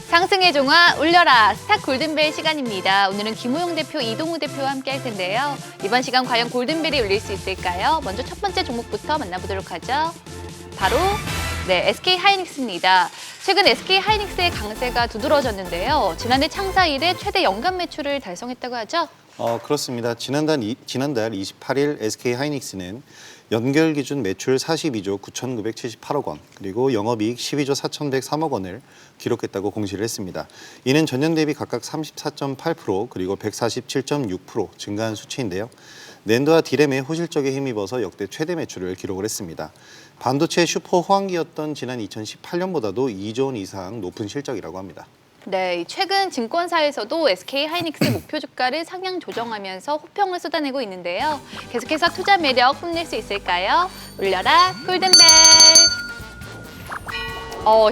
상승의 종아 울려라 스타 골든벨 시간입니다. 오늘은 김우용 대표, 이동우 대표와 함께 할 텐데요. 이번 시간 과연 골든벨이 울릴 수 있을까요? 먼저 첫 번째 종목부터 만나보도록 하죠. 바로 SK 하이닉스입니다. 최근 SK 하이닉스의 강세가 두드러졌는데요. 지난해 창사 이래 최대 연간 매출을 달성했다고 하죠? 그렇습니다. 지난달 28일 SK 하이닉스는 연결 기준 매출 42조 9,978억 원, 그리고 영업이익 12조 4,103억 원을 기록했다고 공시를 했습니다. 이는 전년 대비 각각 34.8%, 그리고 147.6% 증가한 수치인데요. 낸드와 디램의 호실적에 힘입어서 역대 최대 매출을 기록을 했습니다. 반도체 슈퍼 호황기였던 지난 2018년보다도 2조 원 이상 높은 실적이라고 합니다. 네, 최근 증권사에서도 SK 하이닉스 목표 주가를 상향 조정하면서 호평을 쏟아내고 있는데요. 계속해서 투자 매력 뽐낼 수 있을까요? 울려라 골든벨!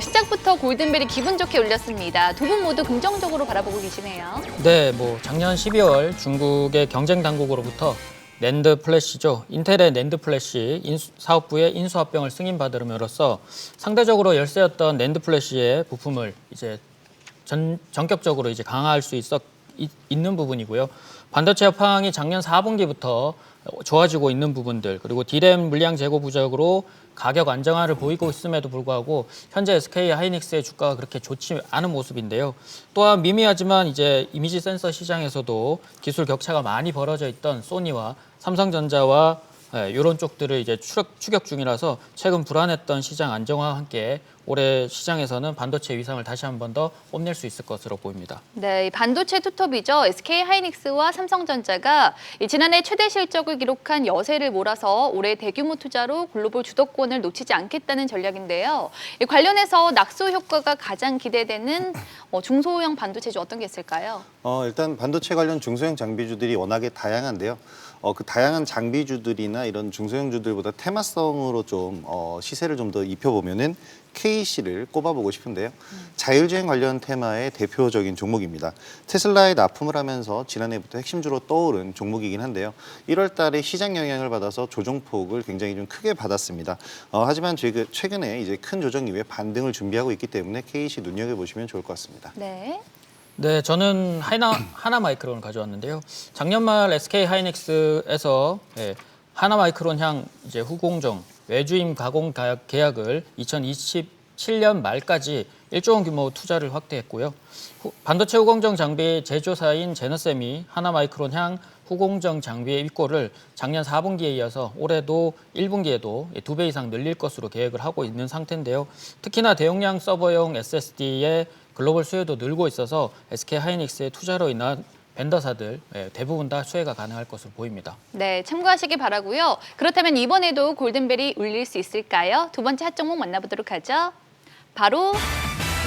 시작부터 골든벨이 기분 좋게 울렸습니다. 두 분 모두 긍정적으로 바라보고 계시네요. 네, 작년 12월 중국의 경쟁 당국으로부터 낸드 플래시죠. 인텔의 낸드 플래시 사업부의 인수합병을 승인받음으로써 상대적으로 열세였던 낸드 플래시의 부품을 이제 전격적으로 이제 강화할 수 있는 부분이고요. 반도체 업황이 작년 4분기부터 좋아지고 있는 부분들, 그리고 디램 물량 재고 부족으로 가격 안정화를 보이고 있음에도 불구하고 현재 SK 하이닉스의 주가가 그렇게 좋지 않은 모습인데요. 또한 미미하지만 이제 이미지 센서 시장에서도 기술 격차가 많이 벌어져 있던 소니와 삼성전자와 이런 쪽들을 이제 추격 중이라서 최근 불안했던 시장 안정화와 함께 올해 시장에서는 반도체 위상을 다시 한 번 더 뽐낼 수 있을 것으로 보입니다. 네, 반도체 투톱이죠. SK 하이닉스와 삼성전자가 지난해 최대 실적을 기록한 여세를 몰아서 올해 대규모 투자로 글로벌 주도권을 놓치지 않겠다는 전략인데요. 관련해서 낙수 효과가 가장 기대되는 중소형 반도체주 어떤 게 있을까요? 일단 반도체 관련 중소형 장비주들이 워낙에 다양한데요. 그 다양한 장비주들이나 이런 중소형주들보다 테마성으로 좀 시세를 좀 더 입혀보면은 KC를 꼽아보고 싶은데요. 자율주행 관련 테마의 대표적인 종목입니다. 테슬라에 납품을 하면서 지난해부터 핵심주로 떠오른 종목이긴 한데요. 1월 달에 시장 영향을 받아서 조정폭을 굉장히 좀 크게 받았습니다. 하지만 최근에 이제 큰 조정 이후에 반등을 준비하고 있기 때문에 KC 눈여겨보시면 좋을 것 같습니다. 네, 저는 하나마이크론을 가져왔는데요. 작년 말 SK 하이닉스에서 하나마이크론 향 이제 후공정 외주임 가공 계약을 2027년 말까지 1조 원 규모 투자를 확대했고요. 반도체 후공정 장비 제조사인 제너셈이 하나마이크론 향 후공정 장비의 입고를 작년 4분기에 이어서 올해도 1분기에도 2배 이상 늘릴 것으로 계획을 하고 있는 상태인데요. 특히나 대용량 서버용 SSD의 글로벌 수요도 늘고 있어서 SK 하이닉스의 투자로 인한 벤더사들 대부분 다 수혜가 가능할 것으로 보입니다. 네, 참고하시기 바라고요. 그렇다면 이번에도 골든벨이 울릴 수 있을까요? 두 번째 핫 종목 만나보도록 하죠. 바로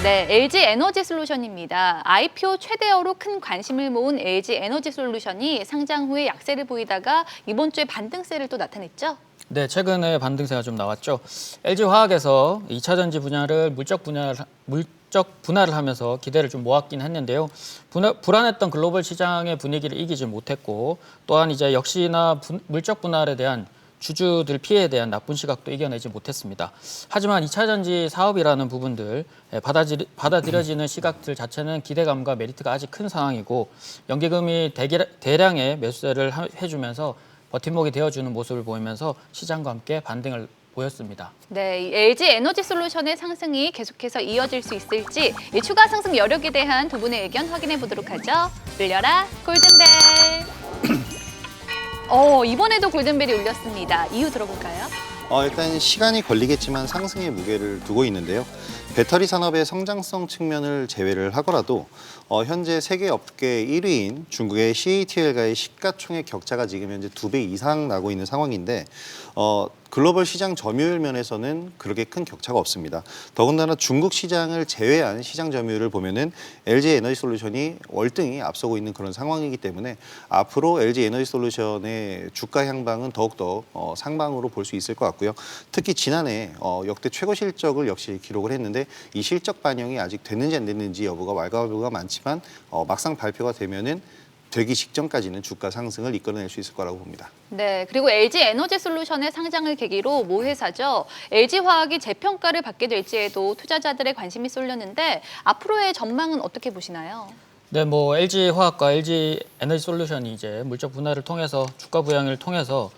LG 에너지 솔루션입니다. IPO 최대어로 큰 관심을 모은 LG 에너지 솔루션이 상장 후에 약세를 보이다가 이번 주에 반등세를 또 나타냈죠? 네, 최근에 반등세가 좀 나왔죠. LG화학에서 2차 전지 분야를 물적 분할을 하면서 기대를 좀 모았긴 했는데요. 불안했던 글로벌 시장의 분위기를 이기지 못했고, 또한 이제 역시나 물적 분할에 대한 주주들 피해에 대한 나쁜 시각도 이겨내지 못했습니다. 하지만 2차 전지 사업이라는 부분들 받아들여지는 시각들 자체는 기대감과 메리트가 아직 큰 상황이고, 연기금이 대량의 매수세를 해주면서 버팀목이 되어주는 모습을 보이면서 시장과 함께 반등을 보였습니다. 네, LG 에너지 솔루션의 상승이 계속해서 이어질 수 있을지 추가 상승 여력에 대한 두 분의 의견 확인해 보도록 하죠. 울려라 골든벨. 이번에도 골든벨이 울렸습니다. 이유 들어볼까요? 일단 시간이 걸리겠지만 상승의 무게를 두고 있는데요. 배터리 산업의 성장성 측면을 제외를 하더라도 현재 세계 업계 1위인 중국의 CATL과의 시가총액 격차가 지금 현재 2배 이상 나고 있는 상황인데 글로벌 시장 점유율 면에서는 그렇게 큰 격차가 없습니다. 더군다나 중국 시장을 제외한 시장 점유율을 보면은 LG 에너지 솔루션이 월등히 앞서고 있는 그런 상황이기 때문에 앞으로 LG 에너지 솔루션의 주가 향방은 더욱더 상방으로 볼 수 있을 것 같고요. 특히 지난해 역대 최고 실적을 역시 기록을 했는데 이 실적 반영이 아직 됐는지 안 됐는지 여부가 왈가왈부가 많지만 막상 발표가 되면은 되기 직전까지는 주가 상승을 이끌어낼 수 있을 거라고 봅니다. 네, 그리고 LG 에너지 솔루션의 상장을 계기로 모 회사죠. LG화학이 재평가를 받게 될지에도 투자자들의 관심이 쏠렸는데 앞으로의 전망은 어떻게 보시나요? 네, 뭐 LG 화학과 LG 에너지 솔루션이 이제 물적 분할을 통해서 주가 부양을 통해서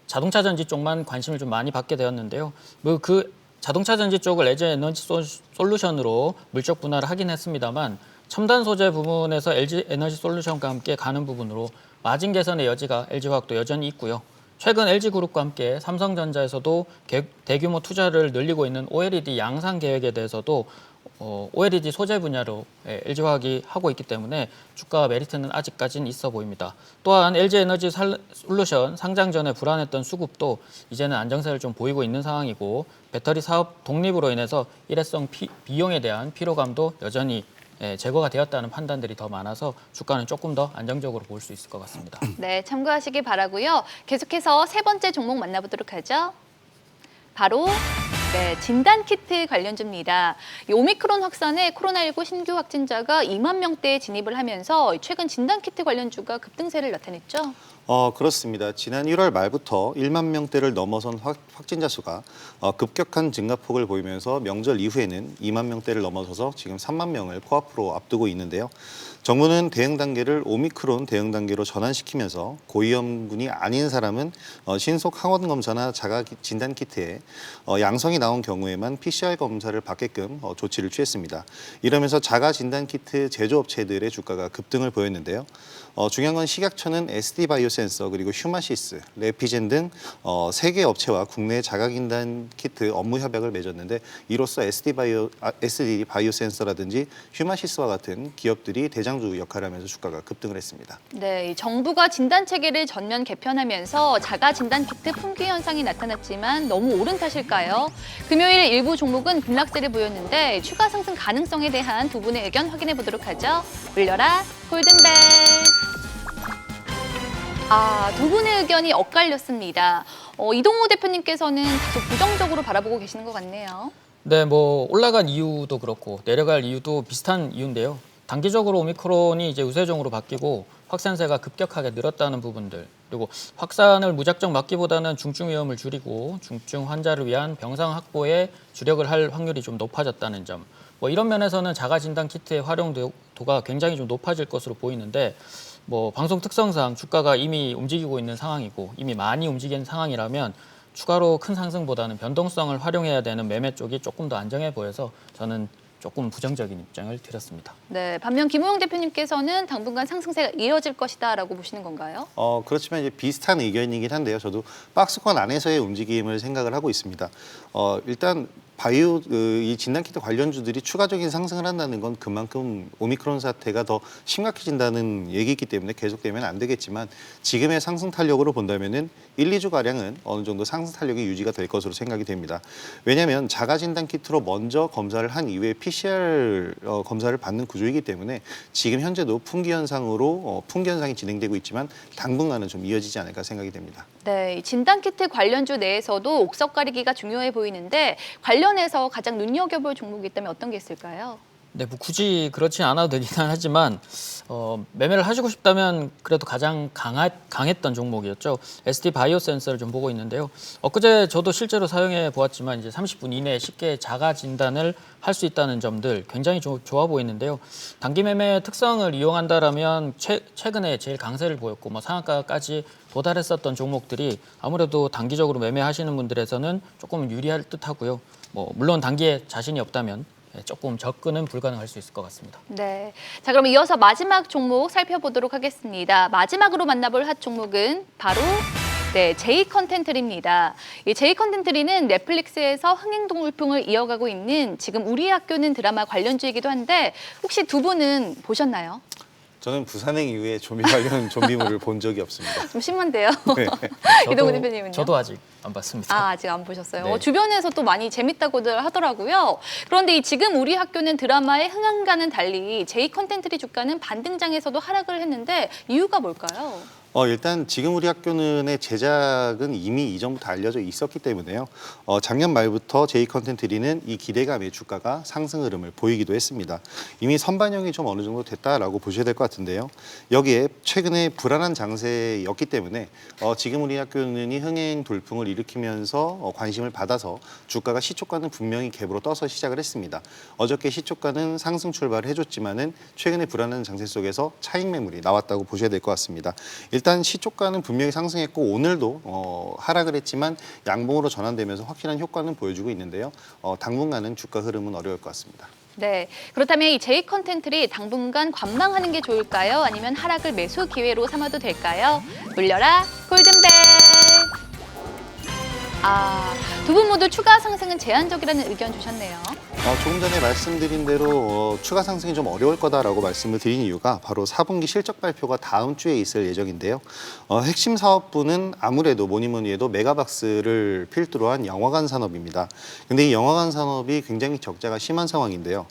자동차 전지 쪽만 관심을 좀 많이 받게 되었는데요. 뭐 그 자동차 전지 쪽을 LG 에너지 솔루션으로 물적 분할을 하긴 했습니다만 첨단 소재 부분에서 LG 에너지 솔루션과 함께 가는 부분으로 마진 개선의 여지가 LG 화학도 여전히 있고요. 최근 LG그룹과 함께 삼성전자에서도 대규모 투자를 늘리고 있는 OLED 양산 계획에 대해서도 OLED 소재 분야로 LG화학이 하고 있기 때문에 주가 메리트는 아직까지는 있어 보입니다. 또한 LG에너지 솔루션 상장 전에 불안했던 수급도 이제는 안정세를 좀 보이고 있는 상황이고 배터리 사업 독립으로 인해서 일회성 비용에 대한 피로감도 여전히 제거가 되었다는 판단들이 더 많아서 주가는 조금 더 안정적으로 볼 수 있을 것 같습니다. 네, 참고하시기 바라고요. 계속해서 세 번째 종목 만나보도록 하죠. 바로 진단키트 관련주입니다. 이 오미크론 확산에 코로나19 신규 확진자가 2만 명대에 진입을 하면서 최근 진단키트 관련주가 급등세를 나타냈죠. 그렇습니다. 지난 1월 말부터 1만 명대를 넘어선 확진자 수가 급격한 증가폭을 보이면서 명절 이후에는 2만 명대를 넘어서서 지금 3만 명을 코앞으로 앞두고 있는데요. 정부는 대응 단계를 오미크론 대응 단계로 전환시키면서 고위험군이 아닌 사람은 신속 항원 검사나 자가 진단 키트에 양성이 나온 경우에만 PCR 검사를 받게끔 조치를 취했습니다. 이러면서 자가 진단 키트 제조업체들의 주가가 급등을 보였는데요. 중요한 건 식약처는 SD 바이오센서 그리고 휴마시스, 레피젠 등 3개 업체와 국내 자가진단 키트 업무 협약을 맺었는데 이로써 SD 바이오센서라든지 휴마시스와 같은 기업들이 대장주 역할을 하면서 주가가 급등을 했습니다. 네, 정부가 진단 체계를 전면 개편하면서 자가 진단 키트 품귀 현상이 나타났지만 너무 오른 탓일까요? 금요일 일부 종목은 급락세를 보였는데 추가 상승 가능성에 대한 두 분의 의견 확인해 보도록 하죠. 물려라 골든벨. 두 분의 의견이 엇갈렸습니다. 이동우 대표님께서는 다소 부정적으로 바라보고 계시는 것 같네요. 네, 뭐 올라간 이유도 그렇고 내려갈 이유도 비슷한 이유인데요. 단기적으로 오미크론이 이제 우세종으로 바뀌고 확산세가 급격하게 늘었다는 부분들, 그리고 확산을 무작정 막기보다는 중증 위험을 줄이고 중증 환자를 위한 병상 확보에 주력을 할 확률이 좀 높아졌다는 점. 뭐 이런 면에서는 자가 진단 키트의 활용도가 굉장히 좀 높아질 것으로 보이는데 뭐 방송 특성상 주가가 이미 움직이고 있는 상황이고 이미 많이 움직인 상황이라면 추가로 큰 상승보다는 변동성을 활용해야 되는 매매 쪽이 조금 더 안정해 보여서 저는 조금 부정적인 입장을 드렸습니다. 네, 반면 김우영 대표님께서는 당분간 상승세가 이어질 것이다라고 보시는 건가요? 그렇지만 이제 비슷한 의견이긴 한데요. 저도 박스권 안에서의 움직임을 생각을 하고 있습니다. 일단 이 진단키트 관련주들이 추가적인 상승을 한다는 건 그만큼 오미크론 사태가 더 심각해진다는 얘기이기 때문에 계속되면 안 되겠지만 지금의 상승 탄력으로 본다면은 1, 2주 가량은 어느 정도 상승 탄력이 유지가 될 것으로 생각이 됩니다. 왜냐하면 자가 진단키트로 먼저 검사를 한 이후에 PCR 검사를 받는 구조이기 때문에 지금 현재도 풍기 현상이 진행되고 있지만 당분간은 좀 이어지지 않을까 생각이 됩니다. 네, 진단키트 관련주 내에서도 옥석 가리기가 중요해 보이는데 관련해서 가장 눈여겨볼 종목이 있다면 어떤 게 있을까요? 네, 뭐 굳이 그렇지 않아도 되긴 하지만 매매를 하시고 싶다면 그래도 가장 강했던 종목이었죠. SD 바이오센서를 좀 보고 있는데요. 엊그제 저도 실제로 사용해 보았지만 이제 30분 이내에 쉽게 자가 진단을 할 수 있다는 점들 굉장히 좋아 보이는데요. 단기 매매 특성을 이용한다라면 최근에 제일 강세를 보였고 뭐 상한가까지 도달했었던 종목들이 아무래도 단기적으로 매매하시는 분들에서는 조금 유리할 듯하고요. 뭐 물론 단기에 자신이 없다면 조금 접근은 불가능할 수 있을 것 같습니다. 네, 자 그럼 이어서 마지막 종목 살펴보도록 하겠습니다. 마지막으로 만나볼 핫 종목은 바로 J컨텐트리입니다. 이 J컨텐트리는 넷플릭스에서 흥행동물풍을 이어가고 있는 지금 우리 학교는 드라마 관련주이기도 한데 혹시 두 분은 보셨나요? 저는 부산행 이후에 좀비 관련 좀비물을 본 적이 없습니다. 좀 심한데요. 네. 이동우 대표님은요? 저도 아직 안 봤습니다. 아직 안 보셨어요. 네. 주변에서 또 많이 재밌다고들 하더라고요. 그런데 지금 우리 학교는 드라마의 흥행과는 달리 J컨텐트리 주가는 반등장에서도 하락을 했는데 이유가 뭘까요? 일단 지금 우리 학교는의 제작은 이미 이전부터 알려져 있었기 때문에요. 작년 말부터 J컨텐트리는 이 기대감의 주가가 상승 흐름을 보이기도 했습니다. 이미 선반영이 좀 어느 정도 됐다라고 보셔야 될 것 같은데요. 여기에 최근에 불안한 장세였기 때문에 지금 우리 학교는 이 흥행 돌풍을 일으키면서 관심을 받아서 주가가 시초가는 분명히 갭으로 떠서 시작을 했습니다. 어저께 시초가는 상승 출발을 해줬지만은 최근에 불안한 장세 속에서 차익 매물이 나왔다고 보셔야 될 것 같습니다. 일단 시초가는 분명히 상승했고 오늘도 하락을 했지만 양봉으로 전환되면서 확실한 효과는 보여주고 있는데요. 당분간은 주가 흐름은 어려울 것 같습니다. 네, 그렇다면 이 J컨텐트리 당분간 관망하는 게 좋을까요? 아니면 하락을 매수 기회로 삼아도 될까요? 울려라 골든벨! 두 분 모두 추가 상승은 제한적이라는 의견 주셨네요. 조금 전에 말씀드린 대로 추가 상승이 좀 어려울 거다라고 말씀을 드린 이유가 바로 4분기 실적 발표가 다음 주에 있을 예정인데요. 핵심 사업부는 아무래도 뭐니 해도 메가박스를 필두로 한 영화관 산업입니다. 근데 이 영화관 산업이 굉장히 적자가 심한 상황인데요.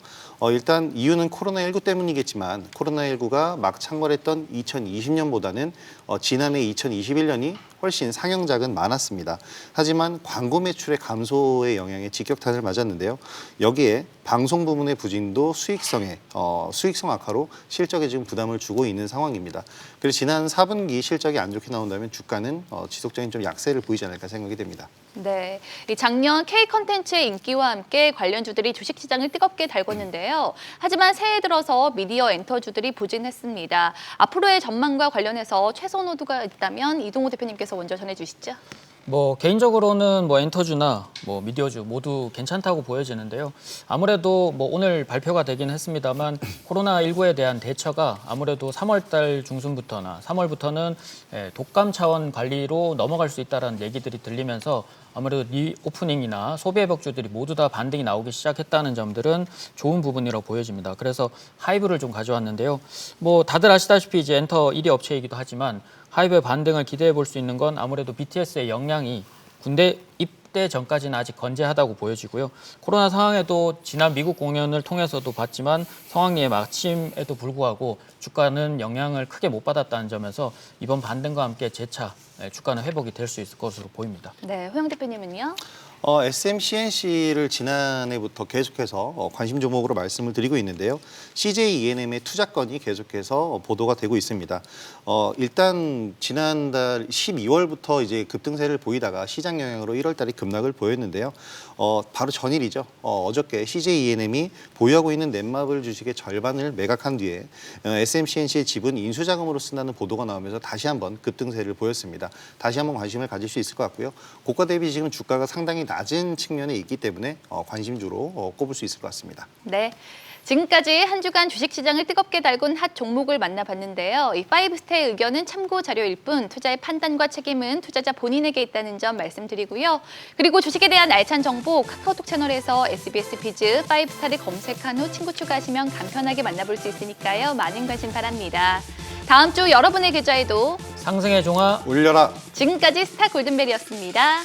일단 이유는 코로나19 때문이겠지만 코로나19가 막 창궐했던 2020년보다는 지난해 2021년이 훨씬 상영작은 많았습니다. 하지만 광고 매출의 감소의 영향에 직격탄을 맞았는데요. 여기에 방송 부문의 부진도 수익성 악화로 실적에 지금 부담을 주고 있는 상황입니다. 그래서 지난 4분기 실적이 안 좋게 나온다면 주가는 지속적인 좀 약세를 보이지 않을까 생각이 됩니다. 네, 이 작년 K컨텐츠의 인기와 함께 관련주들이 주식시장을 뜨겁게 달궜는데요. 하지만 새해 들어서 미디어 엔터주들이 부진했습니다. 앞으로의 전망과 관련해서 최선호도가 있다면 이동호 대표님께서 먼저 전해주시죠. 개인적으로는 엔터주나 미디어주 모두 괜찮다고 보여지는데요. 아무래도 오늘 발표가 되긴 했습니다만 코로나19에 대한 대처가 아무래도 3월 달 중순부터나 3월부터는 독감 차원 관리로 넘어갈 수 있다는 얘기들이 들리면서 아무래도 리오프닝이나 소비회복주들이 모두 다 반등이 나오기 시작했다는 점들은 좋은 부분이라고 보여집니다. 그래서 하이브를 좀 가져왔는데요. 다들 아시다시피 이제 엔터 1위 업체이기도 하지만 하이브의 반등을 기대해 볼 수 있는 건 아무래도 BTS의 역량이 군대 입대 전까지는 아직 건재하다고 보여지고요. 코로나 상황에도 지난 미국 공연을 통해서도 봤지만 성황리의 마침에도 불구하고 주가는 영향을 크게 못 받았다는 점에서 이번 반등과 함께 재차 주가는 회복이 될 수 있을 것으로 보입니다. 네, 호영 대표님은요? SMCNC를 지난해부터 계속해서 관심 종목으로 말씀을 드리고 있는데요. CJ ENM의 투자건이 계속해서 보도가 되고 있습니다. 일단 지난달 12월부터 이제 급등세를 보이다가 시장 영향으로 1월달에 급락을 보였는데요. 바로 전일이죠. 어저께 CJ ENM이 보유하고 있는 넷마블 주식의 절반을 매각한 뒤에 SMCNC의 지분 인수자금으로 쓴다는 보도가 나오면서 다시 한번 급등세를 보였습니다. 다시 한번 관심을 가질 수 있을 것 같고요. 고가 대비 지금 주가가 상당히 낮은 측면에 있기 때문에 관심주로 꼽을 수 있을 것 같습니다. 네. 지금까지 한 주간 주식시장을 뜨겁게 달군 핫 종목을 만나봤는데요. 이 5스타의 의견은 참고 자료일 뿐 투자의 판단과 책임은 투자자 본인에게 있다는 점 말씀드리고요. 그리고 주식에 대한 알찬 정보 카카오톡 채널에서 SBS 비즈 5스타를 검색한 후 친구 추가하시면 간편하게 만나볼 수 있으니까요. 많은 관심 바랍니다. 다음 주 여러분의 계좌에도 상승의 종아 울려라. 지금까지 스타 골든벨이었습니다.